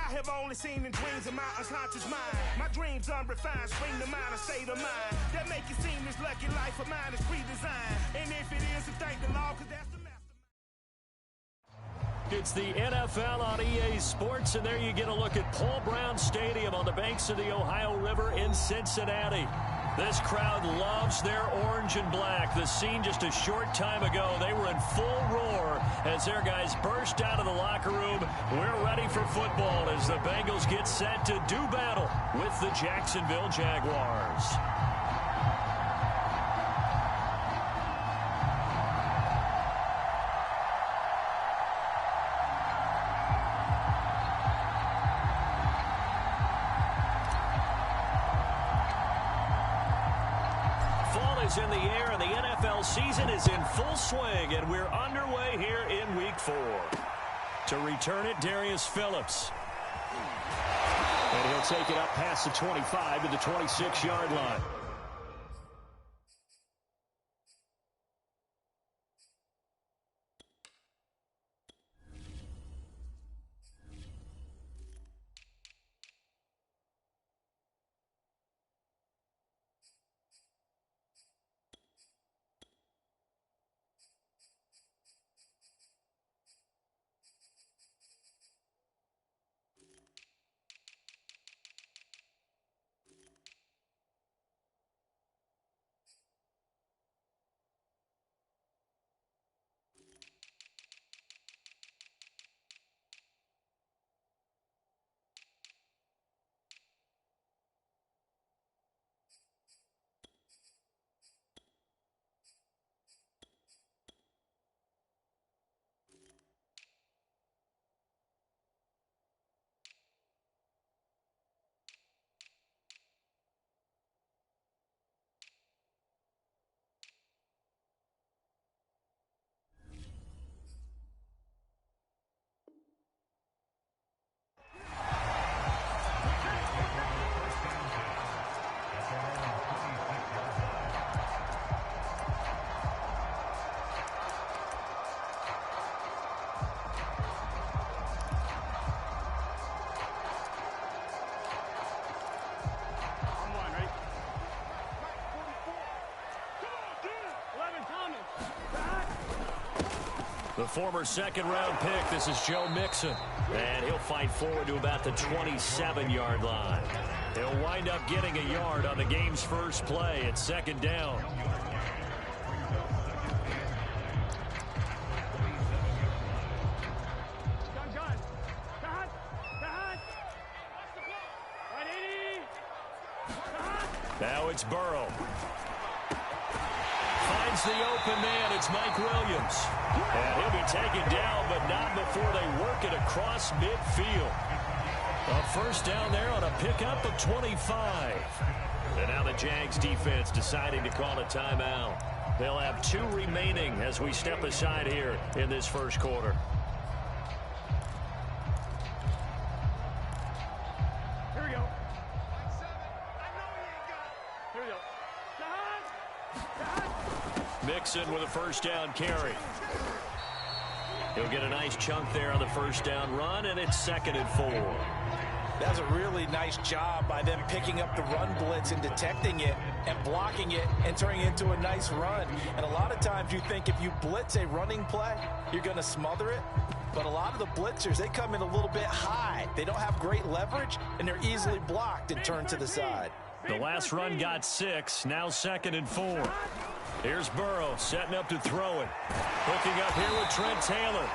I have only seen in dreams of my unconscious mind. My dreams unrefined, spring to mind, a state of mind that make it seem this lucky life of mine is pre-designed. And if it is, then thank the Lord, cause that's the mastermind. It's the NFL on EA Sports, and there you get a look at Paul Brown Stadium on the banks of the Ohio River in Cincinnati. This crowd loves their orange and black. The scene just a short time ago, they were in full roar as their guys burst out of the locker room. We're ready for football as the Bengals get set to do battle with the Jacksonville Jaguars. In the air, and the NFL season is in full swing, and we're underway here in Week 4. To return it, Darius Phillips. And he'll take it up past the 25 to the 26-yard line. The former second-round pick, this is Joe Mixon. And he'll fight forward to about the 27-yard line. He'll wind up getting a yard on the game's first play. It's second down. Now it's Burrow. Finds the open man. It's Mike Williams. And he'll be taken down, but not before they work it across midfield. A first down there on a pickup of 25. And now the Jags defense deciding to call a timeout. They'll have 2 remaining as we step aside here in this first quarter. Here we go. Mixon with a first down carry. He'll get a nice chunk there on the first down run, and it's 2nd and 4. That's a really nice job by them picking up the run blitz and detecting it and blocking it and turning it into a nice run. And a lot of times you think if you blitz a running play, you're going to smother it. But a lot of the blitzers, they come in a little bit high. They don't have great leverage, and they're easily blocked and turned to the side. The last run got 6, now 2nd and 4. Here's Burrow setting up to throw it. Hooking up here with Trent Taylor.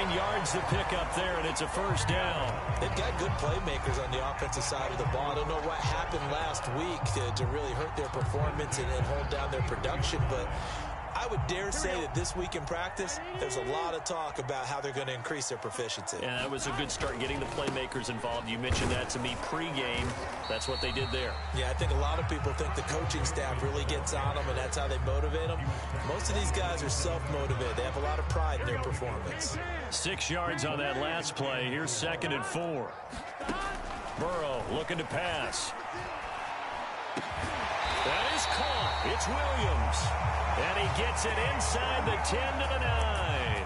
9 yards to pick up there, and it's a first down. They've got good playmakers on the offensive side of the ball. I don't know what happened last week to really hurt their performance and hold down their production, but I would dare say that this week in practice, there's a lot of talk about how they're going to increase their proficiency. Yeah, that was a good start getting the playmakers involved. You mentioned that to me pregame. That's what they did there. Yeah, I think a lot of people think the coaching staff really gets on them, and that's how they motivate them. Most of these guys are self-motivated. They have a lot of pride in their performance. 6 yards on that last play. Here's 2nd and 4. Burrow looking to pass. That is caught. It's Williams. And he gets it inside the 10 to the 9.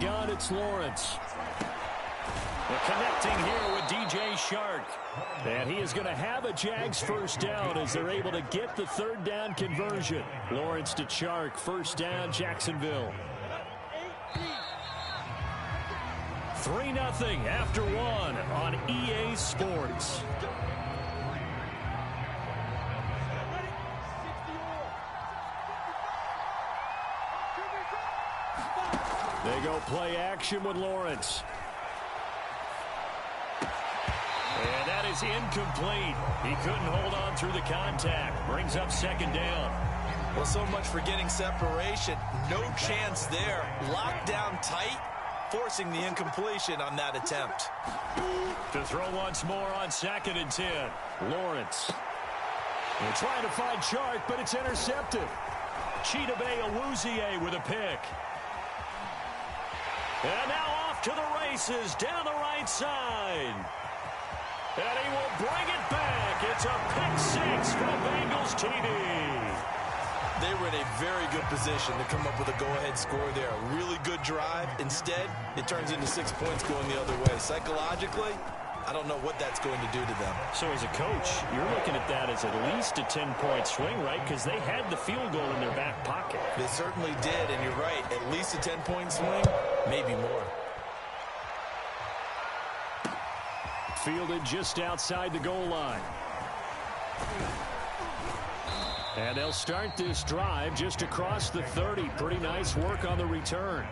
gun, it's Lawrence. Connecting here with DJ Shark. And he is going to have a Jags first down as they're able to get the third down conversion. Lawrence to Shark, first down, Jacksonville. 3-0 after one on EA Sports. They go play action with Lawrence. And that is incomplete. He couldn't hold on through the contact. Brings up second down. Well, so much for getting separation. No chance there. Locked down tight, forcing the incompletion on that attempt. To throw once more on 2nd and 10. Lawrence. They're trying to find Shark, but it's intercepted. Chidobe Awuzie with a pick. And now off to the races down the right side. And he will bring it back. It's a pick-6 from Bengals TD. They were in a very good position to come up with a go-ahead score there. A really good drive. Instead, it turns into 6 points going the other way. Psychologically, I don't know what that's going to do to them. So as a coach, you're looking at that as at least a 10-point swing, right? Because they had the field goal in their back pocket. They certainly did, and you're right. At least a 10-point swing, maybe more. Fielded just outside the goal line. And they'll start this drive just across the 30. Pretty nice work on the return.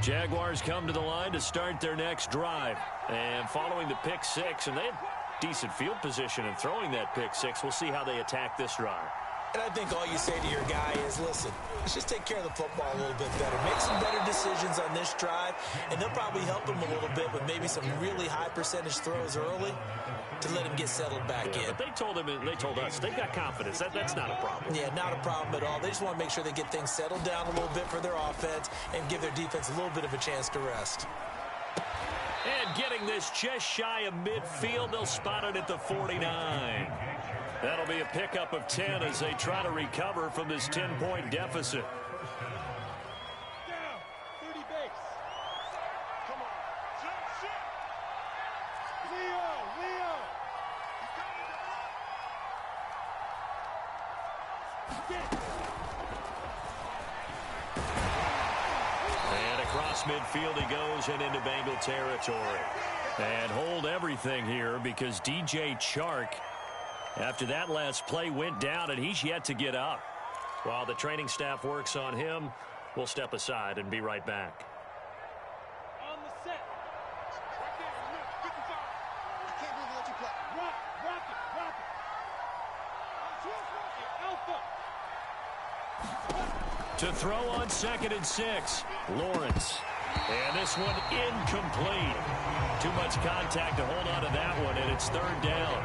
Jaguars come to the line to start their next drive. And following the pick-6, and they had decent field position in throwing that pick-6. We'll see how they attack this drive. And I think all you say to your guy is, listen, let's just take care of the football a little bit better. Make some better decisions on this drive, and they'll probably help him a little bit with maybe some really high percentage throws early to let him get settled back in. But they told us, they've got confidence. That's not a problem. Yeah, not a problem at all. They just want to make sure they get things settled down a little bit for their offense and give their defense a little bit of a chance to rest. And getting this just shy of midfield, they'll spot it at the 49. That'll be a pickup of 10 as they try to recover from this 10-point deficit. Down, 30 base. Come on. Jump shot. Leo. And across midfield he goes and into Bengal territory. And hold everything here because DJ Chark, after that last play, went down, and he's yet to get up. While the training staff works on him, we'll step aside and be right back. On the set. Right there. Look, 55. I can't believe they let you play. Rock it. Alpha. To throw on 2nd and 6, Lawrence. And this one incomplete. Too much contact to hold on to that one, and it's 3rd down.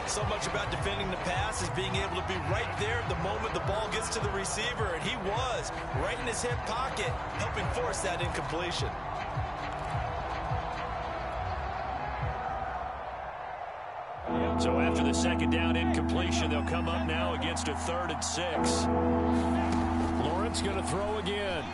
So much about defending the pass is being able to be right there at the moment the ball gets to the receiver, and he was right in his hip pocket, helping force that incompletion. So after the 2nd down incompletion, they'll come up now against a 3rd and 6. Lawrence going to throw again.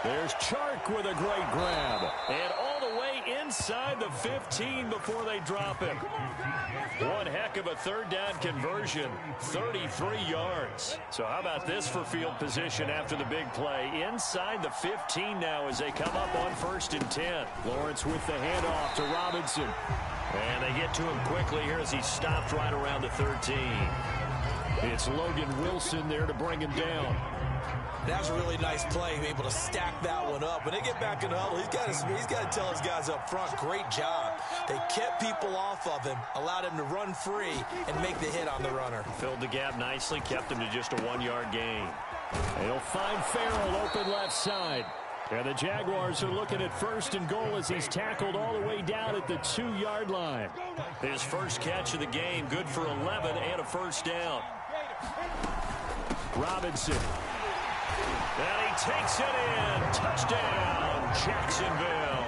There's Chark with a great grab. And all the way inside the 15 before they drop him. One heck of a 3rd down conversion, 33 yards. So how about this for field position after the big play? Inside the 15 now as they come up on 1st and 10. Lawrence with the handoff to Robinson. And they get to him quickly here as he stopped right around the 13. It's Logan Wilson there to bring him down. That was a really nice play, able to stack that one up. When they get back in the huddle, he's got to tell his guys up front, great job. They kept people off of him, allowed him to run free and make the hit on the runner. Filled the gap nicely, kept him to just a 1-yard gain. They'll find Farrell open left side. And the Jaguars are looking at 1st and goal as he's tackled all the way down at the 2-yard line. His first catch of the game, good for 11 and a 1st down. Robinson. And he takes it in. Touchdown, Jacksonville.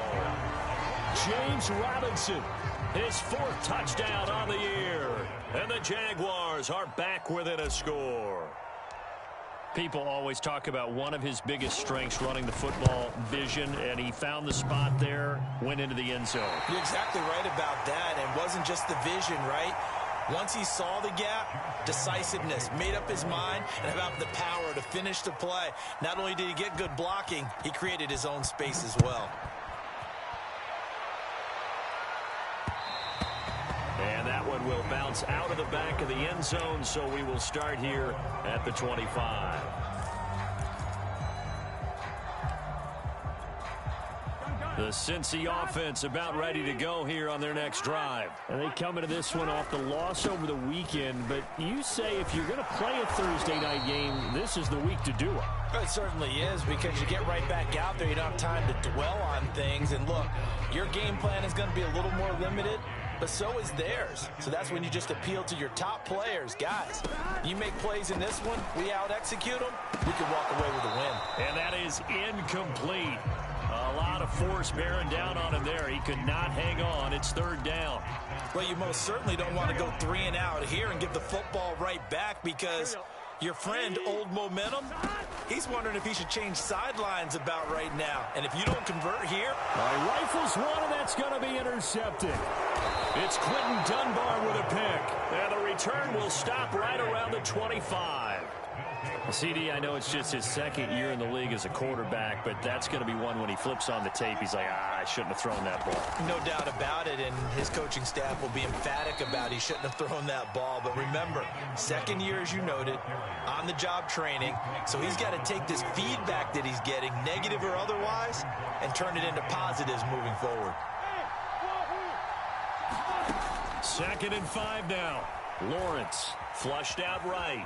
James Robinson His 4th touchdown on the year. And the Jaguars are back within a score. People always talk about one of his biggest strengths running the football, vision, and he found the spot there, went into the end zone. You're exactly right about that, and it wasn't just the vision, right? Once he saw the gap, decisiveness, made up his mind, and about the power to finish the play. Not only did he get good blocking, he created his own space as well. And that one will bounce out of the back of the end zone, so we will start here at the 25. The Cincy offense about ready to go here on their next drive. And they come into this one off the loss over the weekend, but you say if you're going to play a Thursday night game, this is the week to do it. It certainly is, because you get right back out there. You don't have time to dwell on things. And look, your game plan is going to be a little more limited, but so is theirs. So that's when you just appeal to your top players. Guys, you make plays in this one, we out-execute them, we can walk away with a win. And that is incomplete. A lot of force bearing down on him there. He could not hang on. It's 3rd down. Well, you most certainly don't want to go 3 and out here and give the football right back, because your friend, Old Momentum, he's wondering if he should change sidelines about right now. And if you don't convert here... Rifles one, and that's going to be intercepted. It's Quentin Dunbar with a pick. And the return will stop right around the 25. CD, I know it's just his 2nd year in the league as a quarterback, but that's going to be one when he flips on the tape, he's like, I shouldn't have thrown that ball. No doubt about it, and his coaching staff will be emphatic about he shouldn't have thrown that ball. But remember, 2nd year, as you noted, on-the-job training, so he's got to take this feedback that he's getting, negative or otherwise, and turn it into positives moving forward. 2nd and 5 now. Lawrence flushed out right.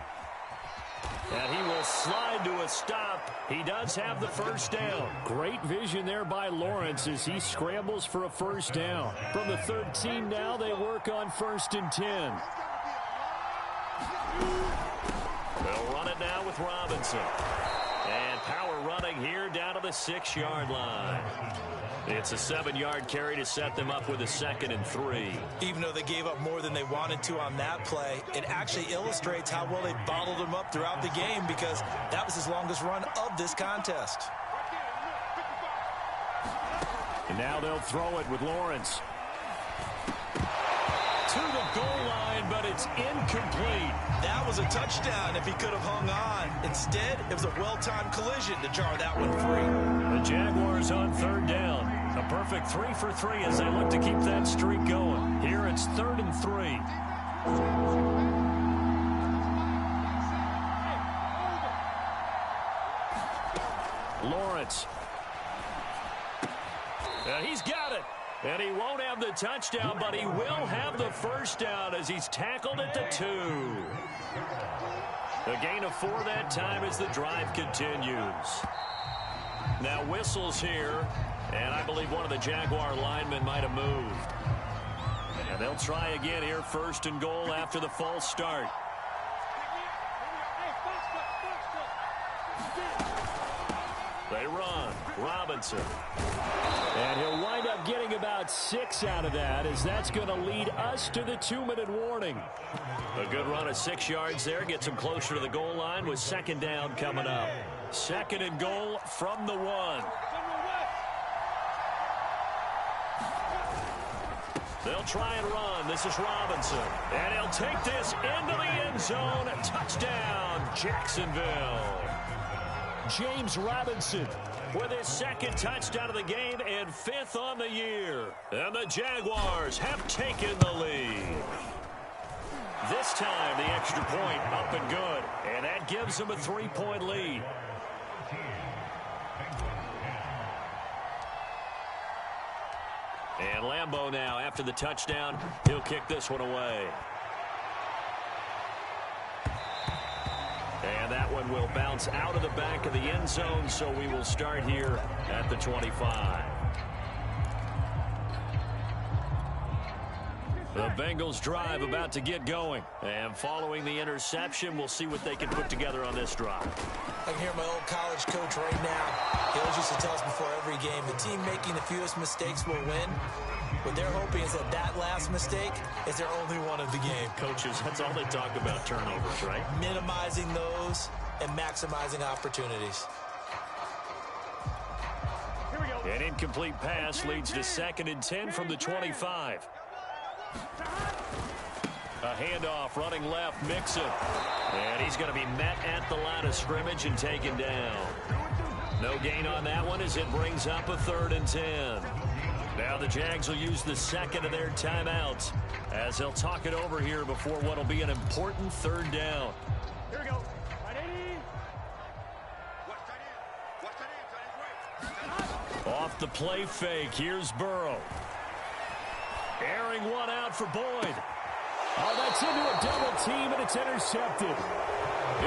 And he will slide to a stop. He does have the 1st down. Great vision there by Lawrence as he scrambles for a 1st down. From the 13 now, they work on 1st and 10. They'll run it now with Robinson. And power running here down to the 6-yard line. It's a 7-yard carry to set them up with a 2nd and 3. Even though they gave up more than they wanted to on that play, it actually illustrates how well they bottled him up throughout the game, because that was his longest run of this contest. And now they'll throw it with Lawrence. To the goal line, but it's incomplete. That was a touchdown if he could have hung on. Instead, it was a well-timed collision to jar that one free. The Jaguars on 3rd down. A perfect 3 for 3 as they look to keep that streak going. Here it's 3rd and 3. Lawrence. He's got it. And he won't have the touchdown, but he will have the 1st down as he's tackled at the 2. A gain of 4 that time as the drive continues. Now whistles here, and I believe one of the Jaguar linemen might have moved. And they'll try again here, 1st and goal after the false start. They run. Robinson. And he'll wind up getting about 6 out of that, as that's going to lead us to the 2-minute warning. A good run of 6 yards there. Gets him closer to the goal line with 2nd down coming up. 2nd and goal from the 1. They'll try and run. This is Robinson. And he'll take this into the end zone. Touchdown, Jacksonville. James Robinson with his 2nd touchdown of the game and 5th on the year. And the Jaguars have taken the lead. This time, the extra point up and good. And that gives them a 3-point lead. And Lambeau now, after the touchdown, he'll kick this one away. And that one will bounce out of the back of the end zone, so we will start here at the 25. The Bengals drive about to get going. And following the interception, we'll see what they can put together on this drive. I can hear my old college coach right now. He always used to tell us before every game, the team making the fewest mistakes will win. What they're hoping is that that last mistake is their only one of the game. Coaches, that's all they talk about, turnovers, right? Minimizing those and maximizing opportunities. An incomplete pass leads to 2nd and 10 from the 25. A handoff running left, Mixon. And he's going to be met at the line of scrimmage and taken down. No gain on that one as it brings up a 3rd and 10. Now the Jags will use the second of their timeouts as they'll talk it over here before what will be an important 3rd down. Here we go. Off the play fake, here's Burrow. Airing one out for Boyd. Oh, that's into a double team, and it's intercepted.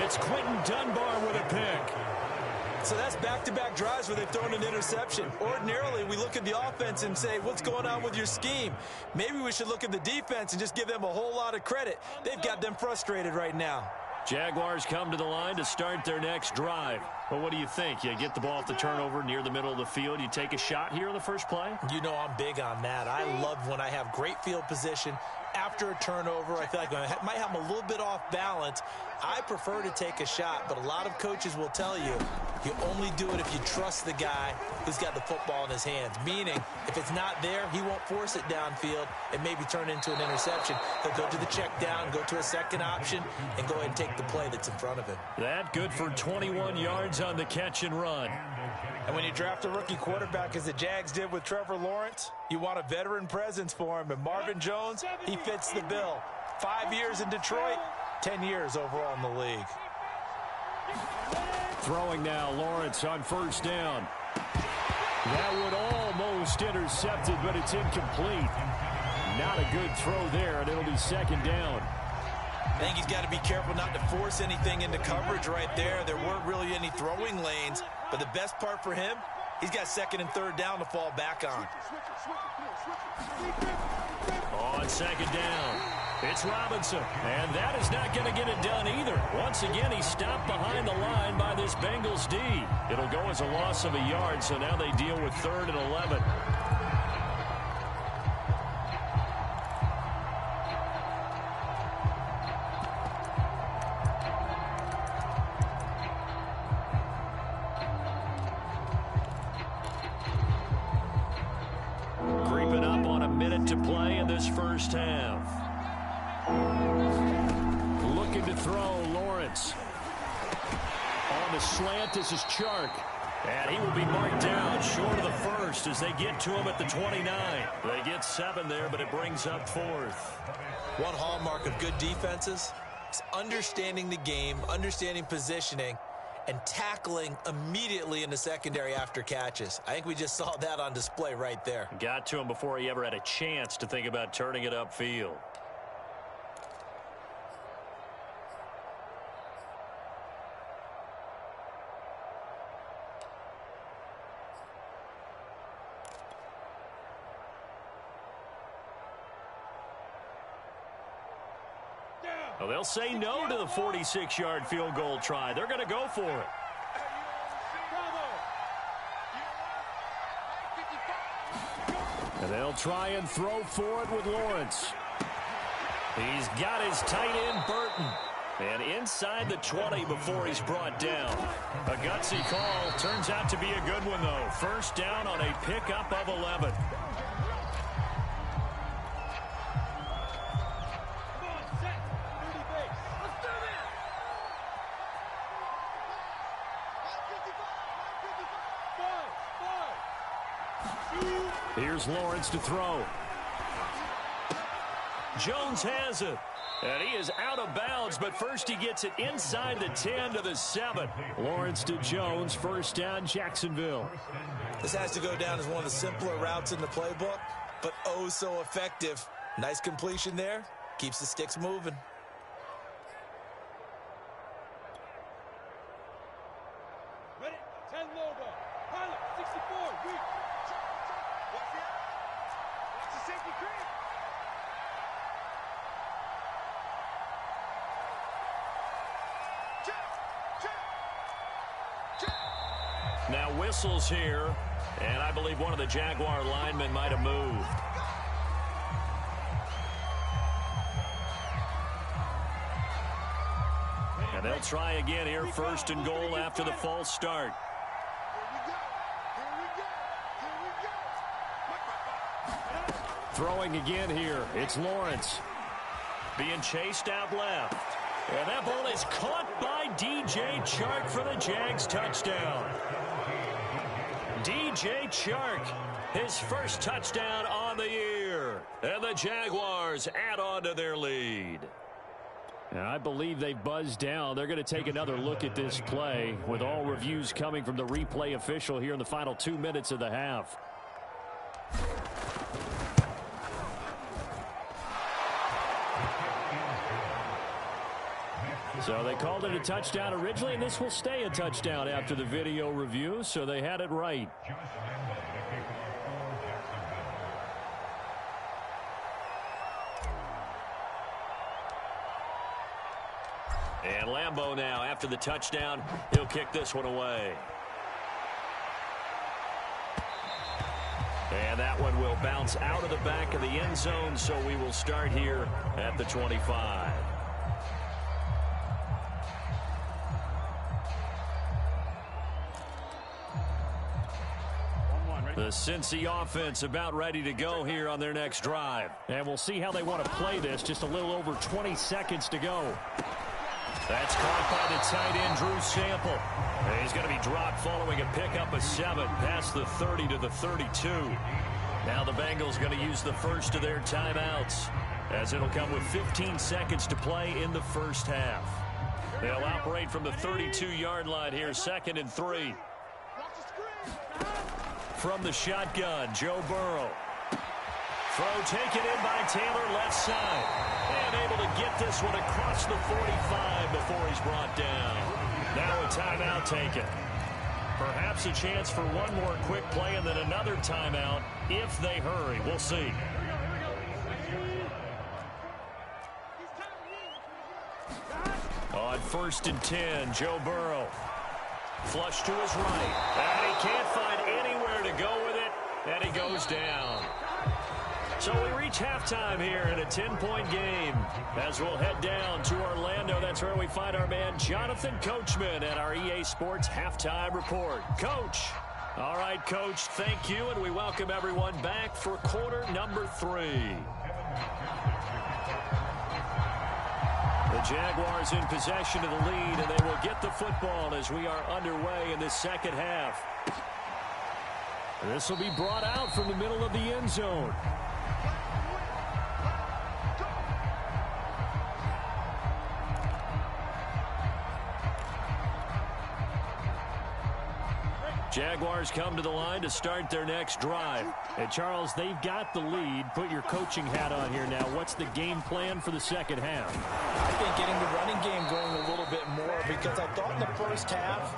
It's Quentin Dunbar with a pick. So that's back-to-back drives where they've thrown an interception. Ordinarily, we look at the offense and say, what's going on with your scheme? Maybe we should look at the defense and just give them a whole lot of credit. They've got them frustrated right now. Jaguars come to the line to start their next drive. Well, what do you think? You get the ball off the turnover near the middle of the field. You take a shot here on the first play? You know I'm big on that. I love when I have great field position. After a turnover, I feel like I might have them a little bit off balance. I prefer to take a shot, but a lot of coaches will tell you, you only do it if you trust the guy who's got the football in his hands. Meaning, if it's not there, he won't force it downfield and maybe turn into an interception. He'll go to the check down, go to a second option, and go ahead and take the play that's in front of him. That good for 21 yards on the catch and run. And when you draft a rookie quarterback, as the Jags did with Trevor Lawrence, you want a veteran presence for him. And Marvin Jones, he fits the bill. 5 years in Detroit, 10 years overall in the league. Throwing now, Lawrence on 1st down. That would almost intercept it, but it's incomplete. Not a good throw there, and it'll be 2nd down. I think he's got to be careful not to force anything into coverage right there. There weren't really any throwing lanes, but the best part for him, he's got 2nd and 3rd down to fall back on. On 2nd down, it's Robinson, and that is not going to get it done either. Once again, he's stopped behind the line by this Bengals D. It'll go as a loss of a yard, so now they deal with 3rd and 11. Creeping up on a minute to play in this first half. Looking to throw, Lawrence. On the slant, this is Chark. And he will be marked down short of the first as they get to him at the 29. They get 7 there, but it brings up 4th. One hallmark of good defenses is understanding the game, understanding positioning, and tackling immediately in the secondary after catches. I think we just saw that on display right there. Got to him before he ever had a chance to think about turning it upfield. Well, they'll say no to the 46-yard field goal try. They're going to go for it. And they'll try and throw for it with Lawrence. He's got his tight end, Burton. And inside the 20 before he's brought down. A gutsy call. Turns out to be a good one, though. 1st down on a pickup of 11. Here's Lawrence to throw. Jones has it. And he is out of bounds, but first he gets it inside the 10 to the 7. Lawrence to Jones, 1st down, Jacksonville. This has to go down as one of the simpler routes in the playbook, but oh so effective. Nice completion there. Keeps the sticks moving. Ready? 10 logo. Pilot, 64, reach. Watch the safety creep. Now whistles here, and I believe one of the Jaguar linemen might have moved. And they'll try again here, 1st and goal after the false start. Throwing again here, it's Lawrence. Being chased out left. And that ball is caught by DJ Chark for the Jags touchdown. DJ Chark, his first touchdown on the year. And the Jaguars add on to their lead. And I believe they've buzzed down. They're going to take another look at this play with all reviews coming from the replay official here in the final 2 minutes of the half. So they called it a touchdown originally, and this will stay a touchdown after the video review, so they had it right. And Lambeau now, after the touchdown, he'll kick this one away. And that one will bounce out of the back of the end zone, so we will start here at the 25. The Cincy offense about ready to go here on their next drive. And we'll see how they want to play this. Just a little over 20 seconds to go. That's caught by the tight end, Drew Sample. And he's going to be dropped following a pickup of 7 past the 30 to the 32. Now the Bengals going to use the first of their timeouts, as it'll come with 15 seconds to play in the first half. They'll operate from the 32-yard line here, 2nd and 3. From the shotgun, Joe Burrow. Throw taken in by Taylor, left side. And able to get this one across the 45 before he's brought down. Now a timeout taken. Perhaps a chance for one more quick play and then another timeout if they hurry. We'll see. On 1st and 10, Joe Burrow. Flush to his right. And he can't find anywhere to go with it. And he goes down. So we reach halftime here in a 10-point game. As we'll head down to Orlando, that's where we find our man Jonathan Coachman at our EA Sports Halftime Report. Coach. All right, Coach, thank you, and we welcome everyone back for quarter number 3. The Jaguars in possession of the lead, and they will get the football as we are underway in this second half. This will be brought out from the middle of the end zone. Jaguars come to the line to start their next drive. And Charles, they've got the lead. Put your coaching hat on here now. What's the game plan for the second half? I think getting the running game going a little bit more, because I thought in the first half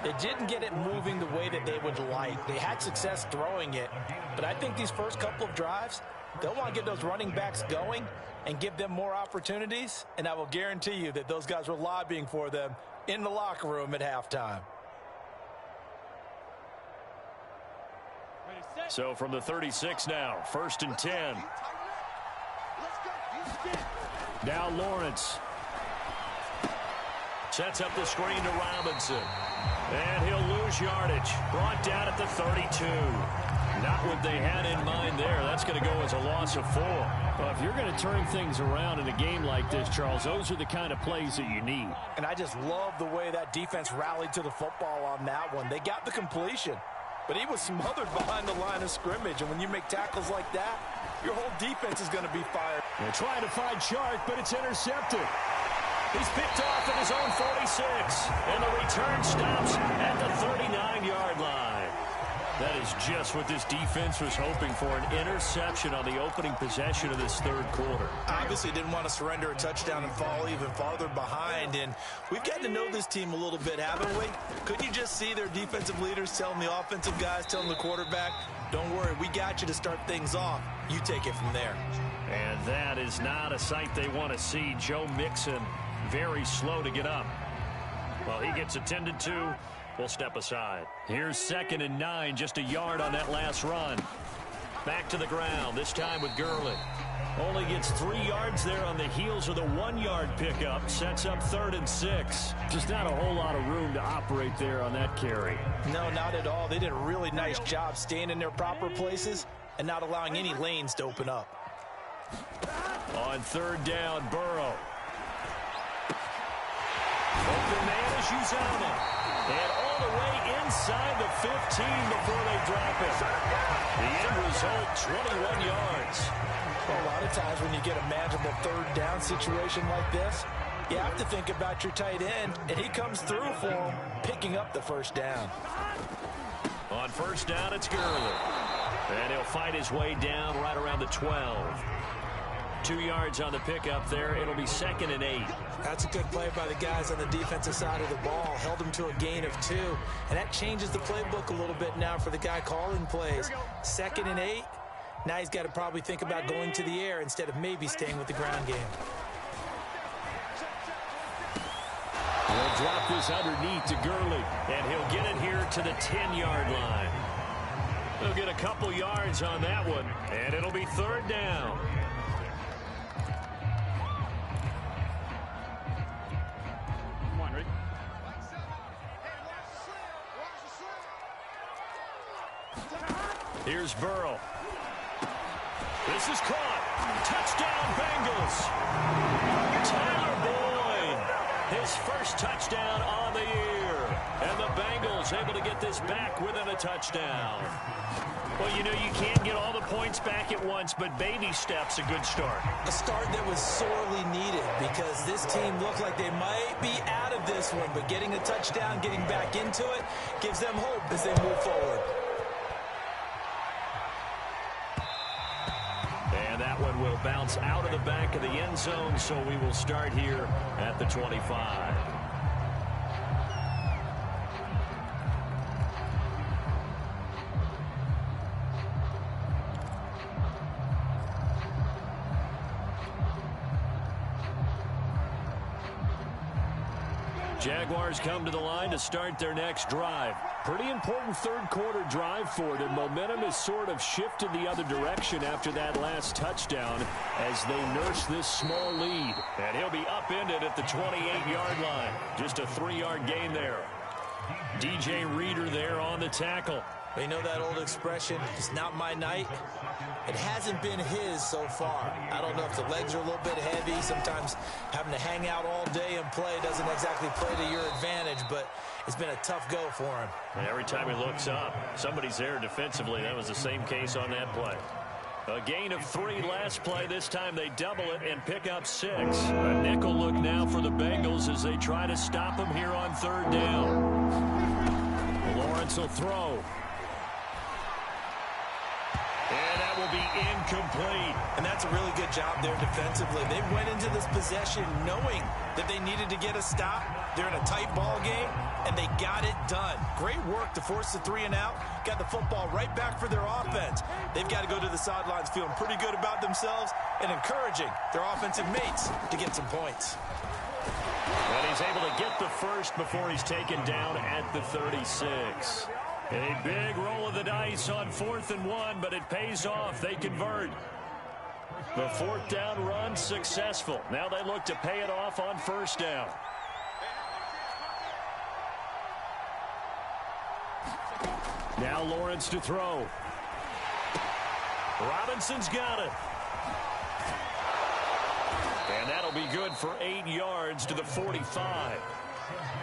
they didn't get it moving the way that they would like. They had success throwing it, but I think these first couple of drives, they'll want to get those running backs going and give them more opportunities, and I will guarantee you that those guys were lobbying for them in the locker room at halftime. So from the 36 now, 1st and 10. Now Lawrence. Sets up the screen to Robinson. And he'll lose yardage. Brought down at the 32. Not what they had in mind there. That's going to go as a loss of 4. Well, if you're going to turn things around in a game like this, Charles, those are the kind of plays that you need. And I just love the way that defense rallied to the football on that one. They got the completion, but he was smothered behind the line of scrimmage. And when you make tackles like that, your whole defense is going to be fired. They're trying to find Chark, but it's intercepted. He's picked off at his own 46. And the return stops at the 39-yard line. That is just what this defense was hoping for, an interception on the opening possession of this third quarter. Obviously didn't want to surrender a touchdown and fall even farther behind. And we've gotten to know this team a little bit, haven't we? Couldn't you just see their defensive leaders telling the offensive guys, telling the quarterback, don't worry, we got you to start things off. You take it from there. And that is not a sight they want to see. Joe Mixon very slow to get up. Well, he gets attended to. We'll step aside. Here's 2nd and 9, just a yard on that last run. Back to the ground, this time with Gurley. Only gets 3 yards there on the heels of the 1-yard pickup. Sets up 3rd and 6. Just not a whole lot of room to operate there on that carry. No, not at all. They did a really nice job staying in their proper places and not allowing any lanes to open up. On 3rd down, Burrow. Open man is Uzama. And all the way inside the 15 before they drop it. The end result, 21 yards. Well, a lot of times when you get a manageable 3rd down situation like this, you have to think about your tight end, and he comes through for him, picking up the 1st down. On 1st down, it's Gurley. And he'll fight his way down right around the 12. 2 yards on the pickup there. It'll be 2nd and 8. That's a good play by the guys on the defensive side of the ball. Held him to a gain of 2. And that changes the playbook a little bit now for the guy calling plays. 2nd and 8. Now he's got to probably think about going to the air instead of maybe staying with the ground game. He'll drop this underneath to Gurley. And he'll get it here to the 10-yard line. He'll get a couple yards on that one. And it'll be 3rd down. Here's Burrow. This is caught. Touchdown, Bengals. Tyler Boyd, his first touchdown on the year. And the Bengals able to get this back within a touchdown. Well, you know, you can't get all the points back at once, but baby steps a good start. A start that was sorely needed because this team looked like they might be out of this one, but getting a touchdown, getting back into it, gives them hope as they move forward. And that one will bounce out of the back of the end zone, so we will start here at the 25. Jaguars come to the line to start their next drive. Pretty important 3rd quarter drive for them. Momentum has sort of shifted the other direction after that last touchdown as they nurse this small lead. And he'll be upended at the 28-yard line. Just a 3-yard gain there. DJ Reader there on the tackle. You know that old expression, it's not my night? It hasn't been his so far. I don't know if the legs are a little bit heavy. Sometimes having to hang out all day and play doesn't exactly play to your advantage, but it's been a tough go for him. And every time he looks up, somebody's there defensively. That was the same case on that play. A gain of 3 last play. This time they double it and pick up 6. A nickel look now for the Bengals as they try to stop him here on 3rd down. Lawrence will throw. And that will be incomplete. And that's a really good job there defensively. They went into this possession knowing that they needed to get a stop. They're in a tight ball game, and they got it done. Great work to force the 3 and out. Got the football right back for their offense. They've got to go to the sidelines feeling pretty good about themselves and encouraging their offensive mates to get some points. And he's able to get the first before he's taken down at the 36. A big roll of the dice on 4th and 1, but it pays off. They convert. The 4th down run successful. Now they look to pay it off on 1st down. Now Lawrence to throw. Robinson's got it. And that'll be good for 8 yards to the 45.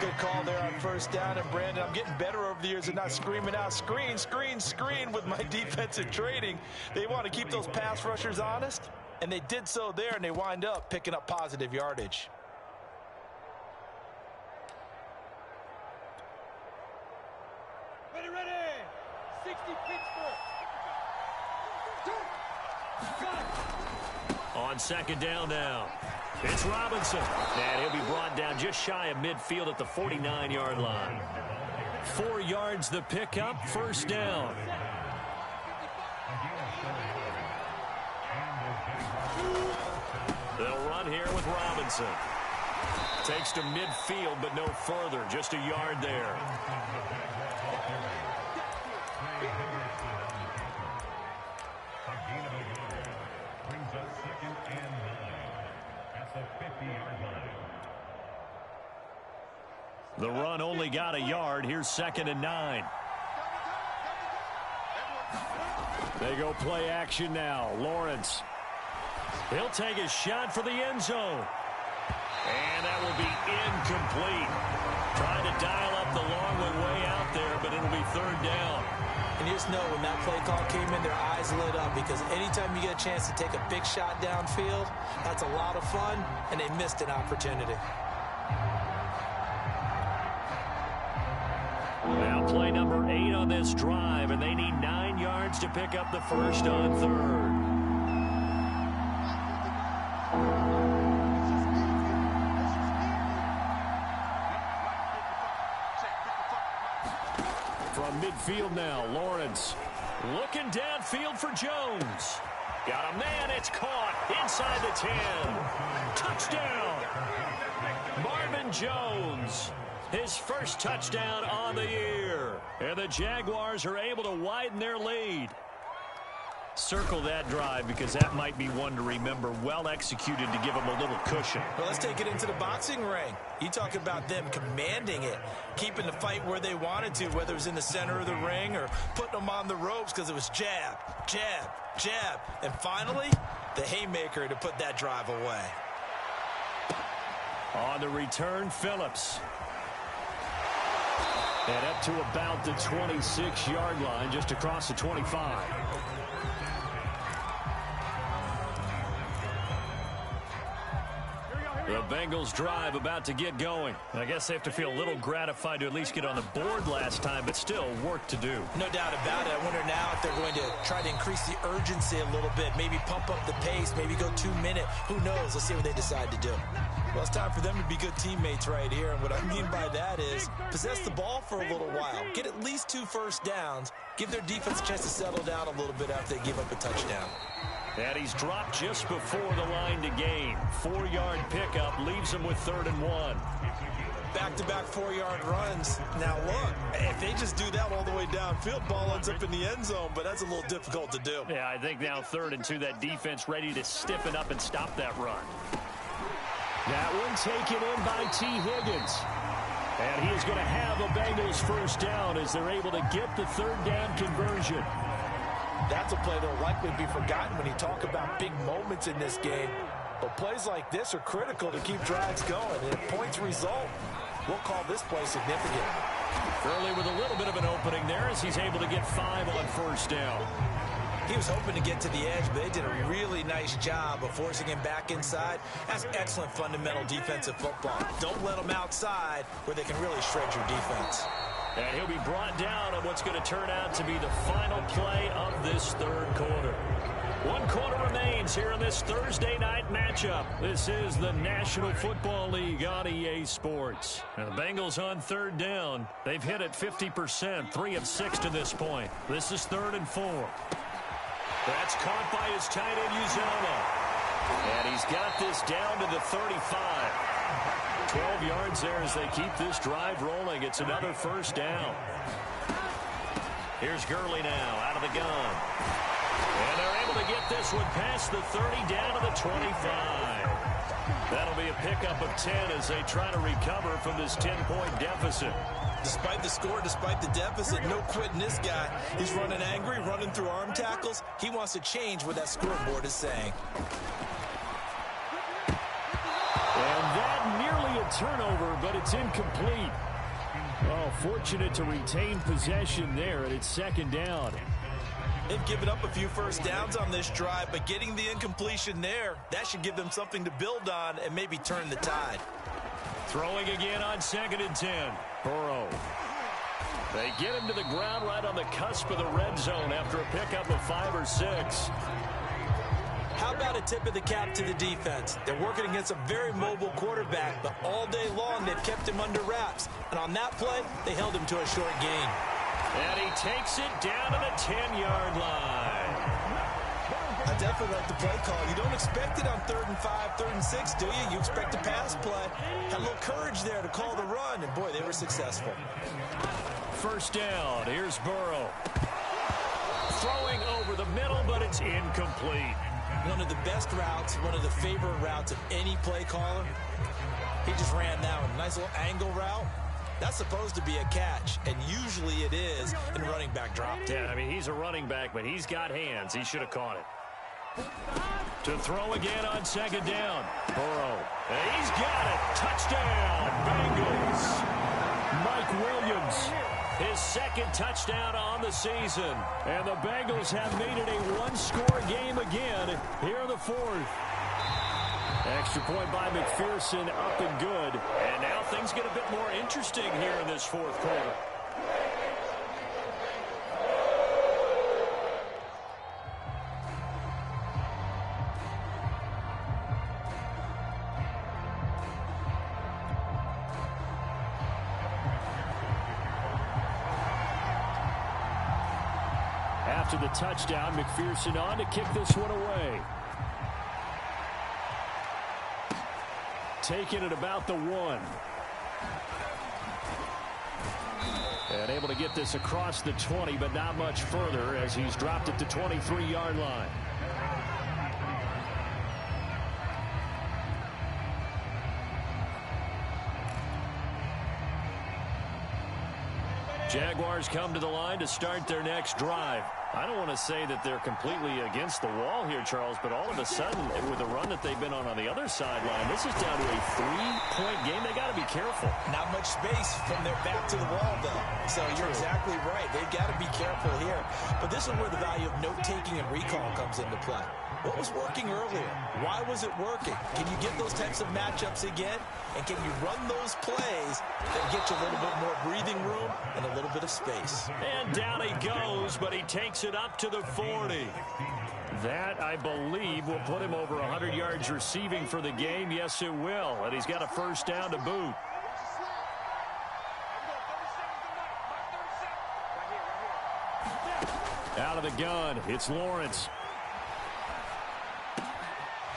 Good call there on 1st down. And, Brandon, I'm getting better over the years and not screaming out, screen, screen, screen with my defensive trading. They want to keep those pass rushers honest, and they did so there, and they wind up picking up positive yardage. Ready, ready. 60 Pittsburgh. On 2nd down now. It's Robinson. And he'll be brought down just shy of midfield at the 49-yard line. 4 yards the pickup, 1st down. They'll run here with Robinson. Takes to midfield, but no further. Just a yard there. The run only got a yard. Here's 2nd and 9. They go play action now. Lawrence. He'll take a shot for the end zone. And that will be incomplete. Trying to dial up the long one way out there, but it'll be 3rd down. And you just know when that play call came in, their eyes lit up, because anytime you get a chance to take a big shot downfield, that's a lot of fun, and they missed an opportunity. Now play number 8 on this drive, and they need 9 yards to pick up the first on 3rd. From midfield now, Lawrence. Looking downfield for Jones. Got a man, it's caught inside the 10. Touchdown! Marvin Jones. His first touchdown on the year. And the Jaguars are able to widen their lead. Circle that drive, because that might be one to remember. Well executed to give them a little cushion. Well, let's take it into the boxing ring. You talk about them commanding it, keeping the fight where they wanted to, whether it was in the center of the ring or putting them on the ropes, because it was jab, jab, jab. And finally, the haymaker to put that drive away. On the return, Phillips. And up to about the 26-yard line, just across the 25. The Bengals drive about to get going. I guess they have to feel a little gratified to at least get on the board last time, but still work to do. No doubt about it. I wonder now if they're going to try to increase the urgency a little bit, maybe pump up the pace, maybe go 2-minute. Who knows? Let's see what they decide to do. Well, it's time for them to be good teammates right here, and what I mean by that is possess the ball for a little while, get at least 2 first downs, give their defense a chance to settle down a little bit after they give up a touchdown. And he's dropped just before the line to gain. 4-yard pickup leaves him with 3rd and 1. Back-to-back 4-yard runs. Now, look, if they just do that all the way downfield, ball ends up in the end zone, but that's a little difficult to do. Yeah, I think now 3rd and 2, that defense ready to stiffen up and stop that run. That one taken in by T. Higgins. And he is going to have a Bengals first down as they're able to get the 3rd down conversion. That's a play that will likely be forgotten when you talk about big moments in this game. But plays like this are critical to keep drives going. And if points result, we'll call this play significant. Gurley with a little bit of an opening there as he's able to get 5 on first down. He was hoping to get to the edge, but they did a really nice job of forcing him back inside. That's excellent fundamental defensive football. Don't let them outside where they can really shred your defense. And he'll be brought down on what's going to turn out to be the final play of this 3rd quarter. 1 quarter remains here in this Thursday night matchup. This is the National Football League on EA Sports. And the Bengals on 3rd down. They've hit it 50%, 3 of 6 to this point. This is 3rd and 4. That's caught by his tight end, Uzomah. And he's got this down to the 35. 12 yards there as they keep this drive rolling. It's another first down. Here's Gurley now out of the gun. And they're able to get this one past the 30 down to the 25. That'll be a pickup of 10 as they try to recover from this 10-point deficit. Despite the score, despite the deficit, no quitting this guy. He's running angry, running through arm tackles. He wants to change what that scoreboard is saying. And that nearly a turnover, but it's incomplete. Oh, fortunate to retain possession there, and it's 2nd down. They've given up a few first downs on this drive, but getting the incompletion there, that should give them something to build on and maybe turn the tide. Throwing again on 2nd and 10. Burrow. They get him to the ground right on the cusp of the red zone after a pickup of 5 or 6. How about a tip of the cap to the defense? They're working against a very mobile quarterback, but all day long they've kept him under wraps. And on that play, they held him to a short gain. And he takes it down to the 10-yard line. I definitely like the play call. You don't expect it on 3rd and 5, 3rd and 6, do you? You expect a pass play. Had a little courage there to call the run, and boy, they were successful. First down. Here's Burrow. Throwing over the middle, but it's incomplete. One of the best routes, one of the favorite routes of any play caller. He just ran that one. Nice little angle route. That's supposed to be a catch, and usually it is in running back drop. Yeah, I mean, he's a running back, but he's got hands. He should have caught it. To throw again on second down. Burrow. And he's got it. Touchdown, Bengals. Mike Williams, his second touchdown on the season. And the Bengals have made it a one-score game again here in the fourth. Extra point by McPherson, up and good. And now things get a bit more interesting here in this fourth quarter. After the touchdown, McPherson on to kick this one away. Taking it about the 1. And able to get this across the 20, but not much further as he's dropped it to 23-yard line. Jaguars come to the line to start their next drive. I don't want to say that they're completely against the wall here, Charles, but all of a sudden, with the run that they've been on the other sideline, this is down to a 3-point game. They got to be careful. Not much space from their back to the wall, though. So you're exactly right. They've got to be careful here. But this is where the value of note-taking and recall comes into play. What was working earlier? Why was it working? Can you get those types of matchups again? And can you run those plays that get you a little bit more breathing room and a little bit of space? And down he goes, but he takes it up to the 40. That, I believe, will put him over 100 yards receiving for the game. Yes, it will. And he's got a first down to boot. Out of the gun, it's Lawrence.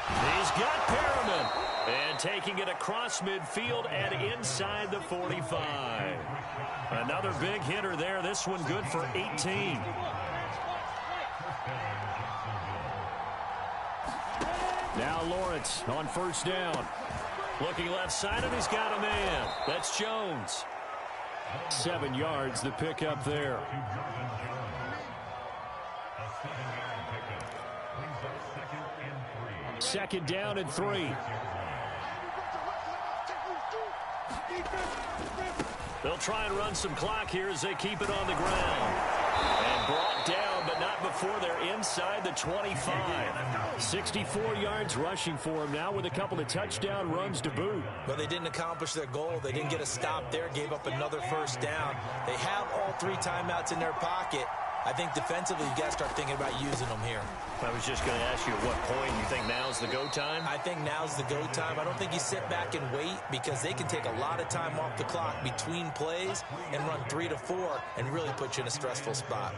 He's got Perriman. And taking it across midfield and inside the 45. Another big hitter there. This one good for 18. Now Lawrence on first down. Looking left side, and he's got a man. That's Jones. 7 yards, the pickup there. Second down and 3. They'll try and run some clock here as they keep it on the ground. And brought down, but not before they're inside the 25. 64 yards rushing for him now with a couple of touchdown runs to boot. But they didn't accomplish their goal. They didn't get a stop there, gave up another first down. They have all 3 timeouts in their pocket. I think defensively, you got to start thinking about using them here. I was just going to ask you at what point you think now's the go time? I think now's the go time. I don't think you sit back and wait because they can take a lot of time off the clock between plays and run 3 to 4 and really put you in a stressful spot.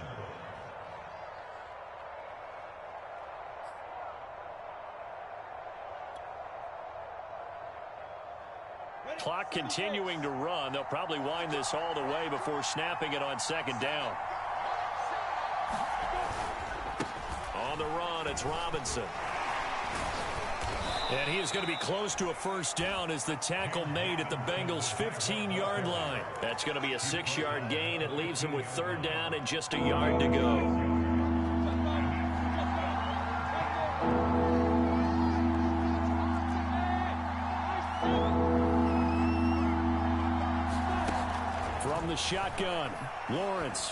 Clock continuing to run. They'll probably wind this all the way before snapping it on second down. On the run, it's Robinson. And he is going to be close to a first down as the tackle made at the Bengals' 15-yard line. That's going to be a 6-yard gain. It leaves him with third down and just a yard to go. From the shotgun, Lawrence.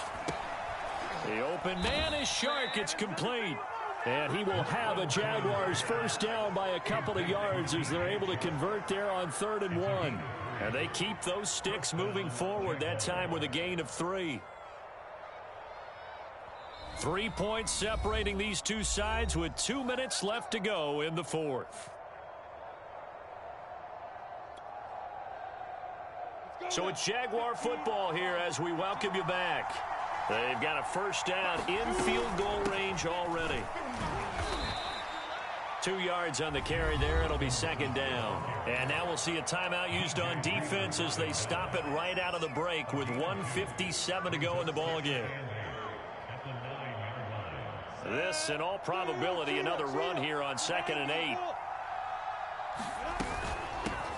The open man is Shark. It's complete. And he will have a Jaguars first down by a couple of yards as they're able to convert there on 3rd and 1. And they keep those sticks moving forward, that time with a gain of 3. 3 points separating these two sides with 2 minutes left to go in the fourth. So it's Jaguar football here as we welcome you back. They've got a first down in field goal range already. 2 yards on the carry there. It'll be second down. And now we'll see a timeout used on defense as they stop it right out of the break with 1:57 to go in the ballgame. This, in all probability, another run here on 2nd and 8.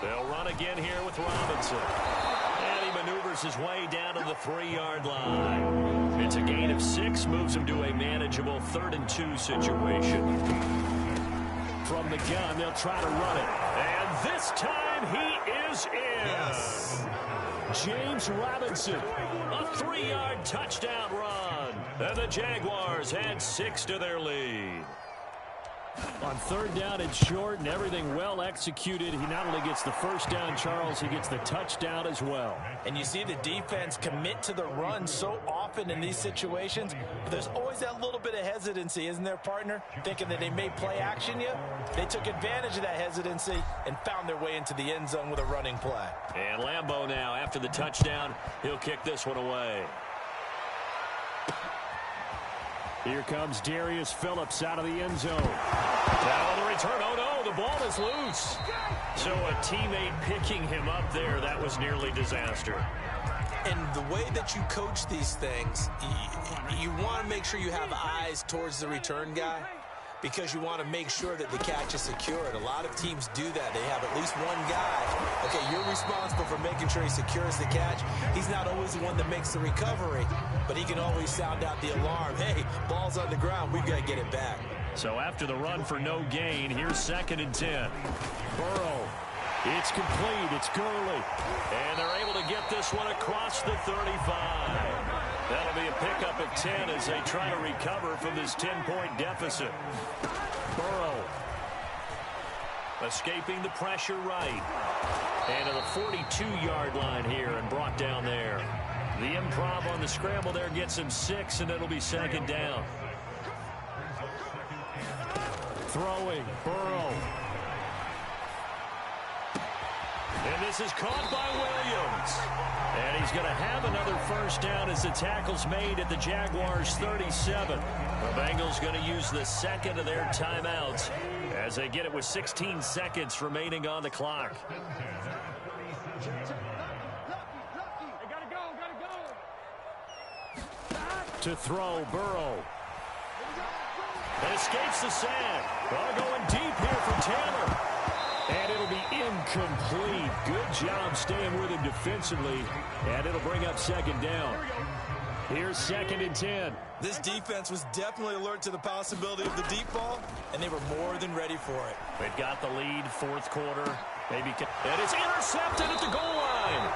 They'll run again here with Robinson. And he maneuvers his way down to the 3-yard line. It's a gain of 6, moves him to a manageable 3rd and 2 situation. From the gun, they'll try to run it. And this time he is in. Yes. James Robinson. A 3-yard touchdown run. And the Jaguars add 6 to their lead. On 3rd down and short and everything well executed, he not only gets the first down, Charles, he gets the touchdown as well. And you see the defense commit to the run so often in these situations, but there's always that little bit of hesitancy, isn't there, partner? Thinking that they may play action you. They took advantage of that hesitancy and found their way into the end zone with a running play. And Lambeau now, after the touchdown, he'll kick this one away. Here comes Darius Phillips out of the end zone. Now on the return, oh no, the ball is loose. So a teammate picking him up there, that was nearly disaster. And the way that you coach these things, you want to make sure you have eyes towards the return guy, because you want to make sure that the catch is secured. A lot of teams do that. They have at least one guy. Okay, you're responsible for making sure he secures the catch. He's not always the one that makes the recovery, but he can always sound out the alarm. Hey, ball's on the ground. We've got to get it back. So after the run for no gain, here's 2nd and 10. Burrow. It's complete. It's Gurley. And they're able to get this one across the 35. That'll be a pickup of 10 as they try to recover from this 10-point deficit. Burrow. Escaping the pressure right. And to the 42-yard line here and brought down there. The improv on the scramble there gets him 6, and it'll be 2nd down. Throwing. Burrow. And this is caught by Williams. And he's going to have another first down as the tackle's made at the Jaguars' 37. The Bengals going to use the 2nd of their timeouts as they get it with 16 seconds remaining on the clock. To throw, Burrow. And escapes the sack. Ball going deep here for Taylor. And it'll be incomplete. Good job staying with him defensively. And it'll bring up 2nd down. Here's 2nd and 10. This defense was definitely alert to the possibility of the deep ball, and they were more than ready for it. They've got the lead, 4th quarter. Maybe and it's intercepted at the goal line.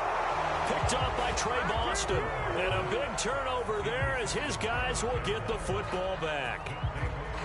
Picked up by Trey Boston. And a big turnover there as his guys will get the football back.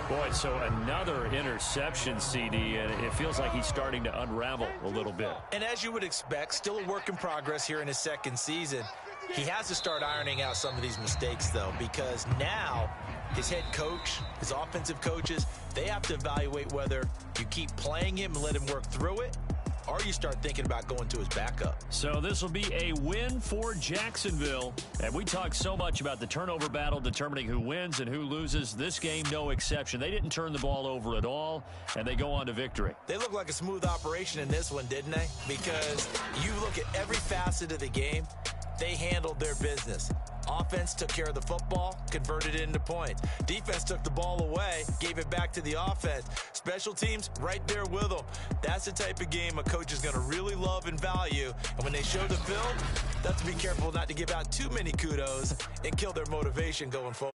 Boy, so another interception, CD, and it feels like he's starting to unravel a little bit. And as you would expect, still a work in progress here in his 2nd season. He has to start ironing out some of these mistakes, though, because now his head coach, his offensive coaches, they have to evaluate whether you keep playing him and let him work through it, or you start thinking about going to his backup. So this will be a win for Jacksonville. And we talk so much about the turnover battle determining who wins and who loses. This game, no exception. They didn't turn the ball over at all, and they go on to victory. They look like a smooth operation in this one, didn't they? Because you look at every facet of the game, they handled their business. Offense took care of the football, converted it into points. Defense took the ball away, gave it back to the offense. Special teams, right there with them. That's the type of game a coach is going to really love and value. And when they show the film, they have to be careful not to give out too many kudos and kill their motivation going forward.